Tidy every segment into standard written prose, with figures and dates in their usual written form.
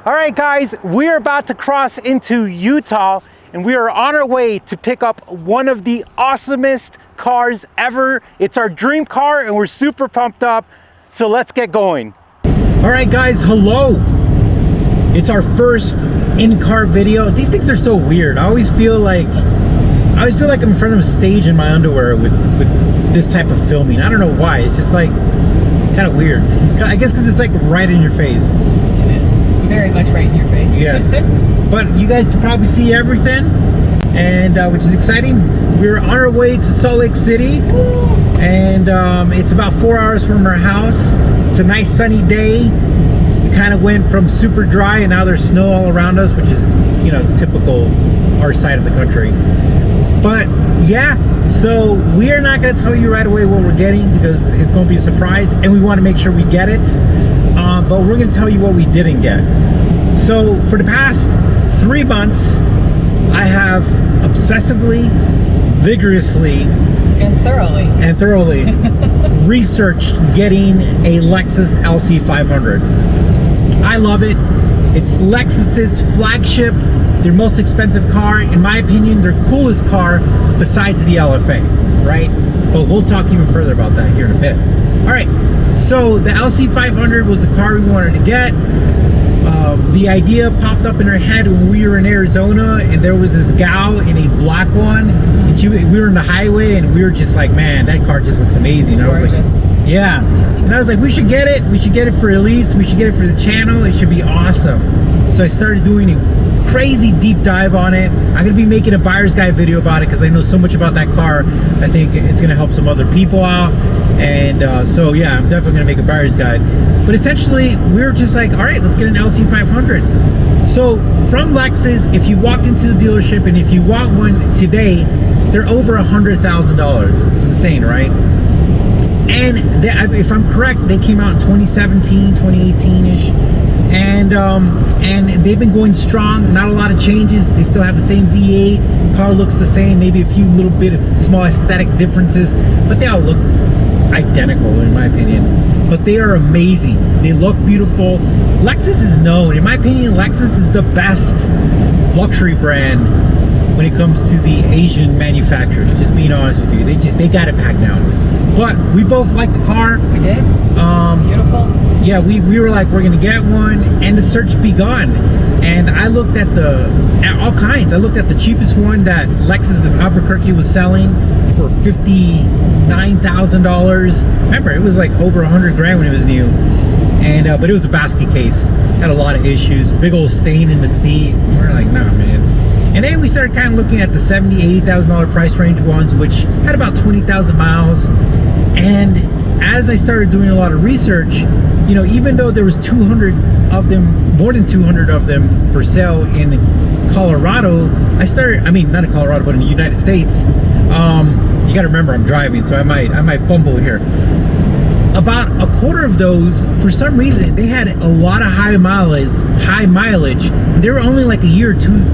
All right, guys, we're about to cross into Utah and we are on our way to pick up one of the awesomest cars ever. It's our dream car and we're super pumped up. So let's get going. All right, guys, hello. It's our first in-car video. These things are so weird. I always feel like I'm in front of a stage in my underwear with this type of filming. I don't know why. It's just like, it's kind of weird. I guess because it's like right in your face. It is. Very much right in your face. Yes. But you guys can probably see everything, and which is exciting. We're on our way to Salt Lake City, and it's about 4 hours from our house. It's a nice sunny day. We kind of went from super dry, and now there's snow all around us, which is, you know, typical our side of the country. But yeah, so we are not going to tell you right away what we're getting because it's going to be a surprise, and we want to make sure we get it. But we're going to tell you what we didn't get. So for the past 3 months, I have obsessively, vigorously, and thoroughly researched getting a Lexus LC500. I love it. It's Lexus's flagship, their most expensive car. In my opinion, their coolest car besides the LFA, right? But we'll talk even further about that here in a bit. All right, so the LC500 was the car we wanted to get. The idea popped up in her head when we were in Arizona, and there was this gal in a black one, and we were in the highway, and we were just like, man, that car just looks amazing. It's gorgeous. I was like, yeah. And I was like, we should get it. We should get it for Elise. We should get it for the channel. It should be awesome. So I started doing a crazy deep dive on it. I'm going to be making a buyer's guide video about it because I know so much about that car. I think it's going to help some other people out. And so yeah, I'm definitely going to make a buyer's guide. But essentially, we were just like, all right, let's get an LC500. So from Lexus, if you walk into the dealership and if you want one today, they're over $100,000. It's insane, right? And if I'm correct, they came out in 2017, 2018-ish. And they've been going strong. Not a lot of changes. They still have the same V8. Car looks the same. Maybe a few little bit of small aesthetic differences, but they all look identical in my opinion. But they are amazing. They look beautiful. Lexus is known, in my opinion, Lexus is the best luxury brand when it comes to the Asian manufacturers. Just being honest with you, they got it packed down. But we both like the car. We did. Beautiful. Yeah, we were like, we're gonna get one, and the search begun. And I looked at all kinds. I looked at the cheapest one that Lexus of Albuquerque was selling for $59,000. Remember, it was like over 100 grand when it was new. And but it was a basket case. Had a lot of issues. Big old stain in the seat. We're like, nah, man. And then we started kind of looking at the $70,000, $80,000 price range ones, which had about 20,000 miles. And as I started doing a lot of research, you know, even though there was 200 of them, more than 200 of them for sale in Colorado, I mean, not in Colorado, but in the United States. You got to remember, I'm driving, so I might fumble here. About a quarter of those, for some reason, they had a lot of high mileage. They were only like a year or 2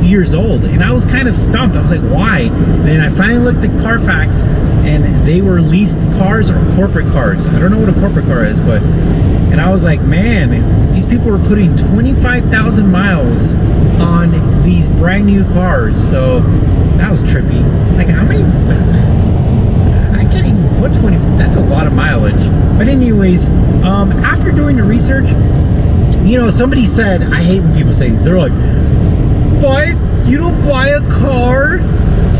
years old, and I was kind of stumped. I was like, why? And then I finally looked at Carfax, and they were leased cars or corporate cars. I don't know what a corporate car is, but, and I was like, man, these people were putting 25,000 miles on these brand new cars. So that was trippy. Like, how many? I can't even put 20. That's a lot of mileage. But anyways, after doing the research, you know, somebody said, I hate when people say this. They're like, you don't buy a car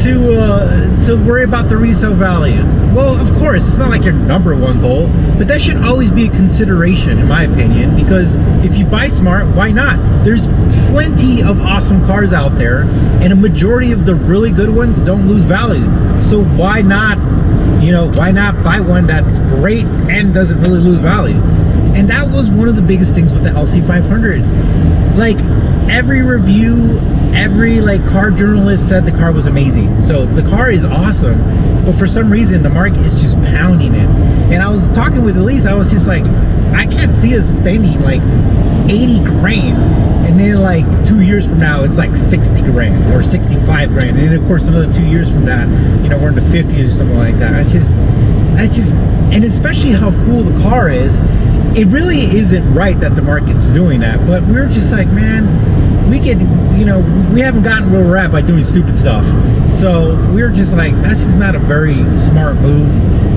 to worry about the resale value. Well, of course, it's not like your number one goal, but that should always be a consideration, in my opinion, because if you buy smart, why not? There's plenty of awesome cars out there, and a majority of the really good ones don't lose value. So why not, you know, why not buy one that's great and doesn't really lose value? And that was one of the biggest things with the LC500. Like, every review, every like car journalist said the car was amazing. So the car is awesome, but for some reason the market is just pounding it. And I was talking with Elise, I was just like, I can't see us spending like 80 grand and then like 2 years from now it's like 60 grand or 65 grand, and then of course another 2 years from that, you know, we're in the 50s or something like that. That's just, and especially how cool the car is. it really isn't right that the market's doing that, but we're just like, man, we could, you know, we haven't gotten where we're at by doing stupid stuff. So we're just like, that's just not a very smart move.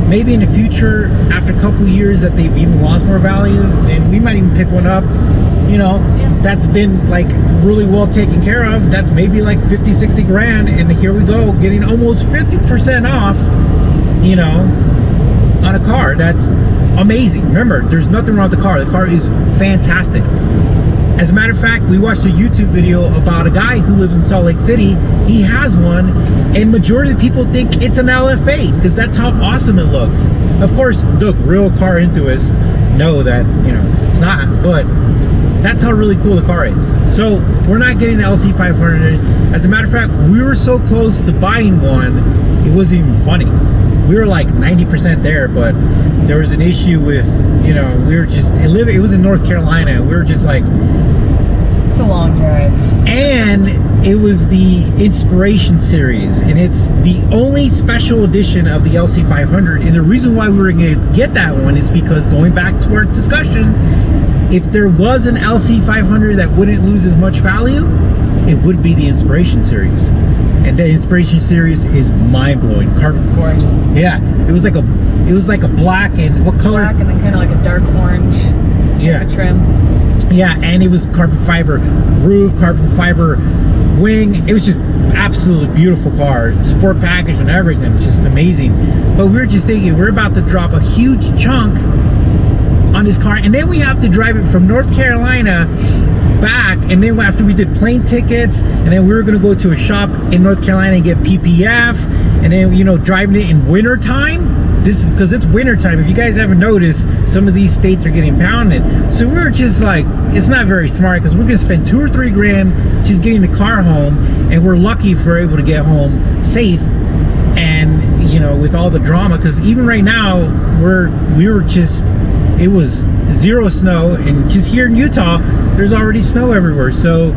Maybe in the future, after a couple years that they've even lost more value, then we might even pick one up, you know, that's been like really well taken care of. That's maybe like 50, 60 grand. And here we go, getting almost 50% off, you know, on a car. That's amazing. Remember, there's nothing wrong with the car. The car is fantastic. As a matter of fact, we watched a YouTube video about a guy who lives in Salt Lake City. He has one, and majority of the people think it's an LFA because that's how awesome it looks. Of course, look, real car enthusiasts know that, you know, it's not, but that's how really cool the car is. So we're not getting the LC500. As a matter of fact, we were so close to buying one, it wasn't even funny. We were like 90% there, but there was an issue with, you know, we were just, it was in North Carolina. We were just like, it's a long drive. And it was the Inspiration series, and it's the only special edition of the LC500. And the reason why we were going to get that one is because, going back to our discussion, if there was an LC500 that wouldn't lose as much value, it would be the Inspiration series. And the Inspiration series is mind-blowing. It's gorgeous. Yeah, it was like a black, and what color? Black and then kind of like a dark orange. Yeah. Trim. Yeah, and it was carbon fiber roof, carbon fiber wing. It was just absolutely beautiful car, sport package and everything, just amazing. But we were just thinking, we're about to drop a huge chunk on this car, and then we have to drive it from North Carolina back, and then after we did plane tickets, and then we were going to go to a shop in North Carolina and get PPF, and then, you know, driving it in winter time. This is because it's winter time. If you guys haven't noticed, some of these states are getting pounded. So we're just like, it's not very smart, because we're going to spend 2 or 3 grand just getting the car home, and we're lucky if we're able to get home safe, and, you know, with all the drama, because even right now it was 0 snow, and just here in Utah there's already snow everywhere. So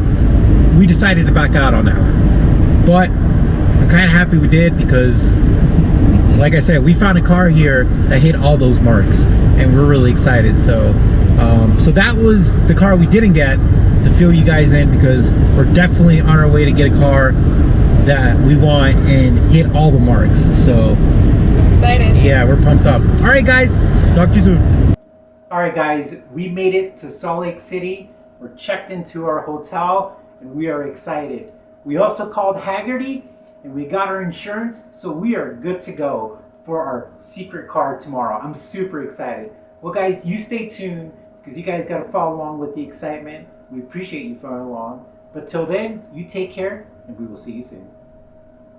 we decided to back out on that one, but I'm kind of happy we did, because like I said, we found a car here that hit all those marks, and we're really excited. So so that was the car we didn't get, to fill you guys in, because we're definitely on our way to get a car that we want and hit all the marks. So Excited. yeah, we're pumped up. All right, guys, talk to you soon. All right, guys, we made it to Salt Lake City. We're checked into our hotel, and we are excited. We also called Haggerty, and we got our insurance, so we are good to go for our secret car tomorrow. I'm super excited. Well, guys, you stay tuned, because you guys got to follow along with the excitement. We appreciate you following along. But till then, you take care, and we will see you soon.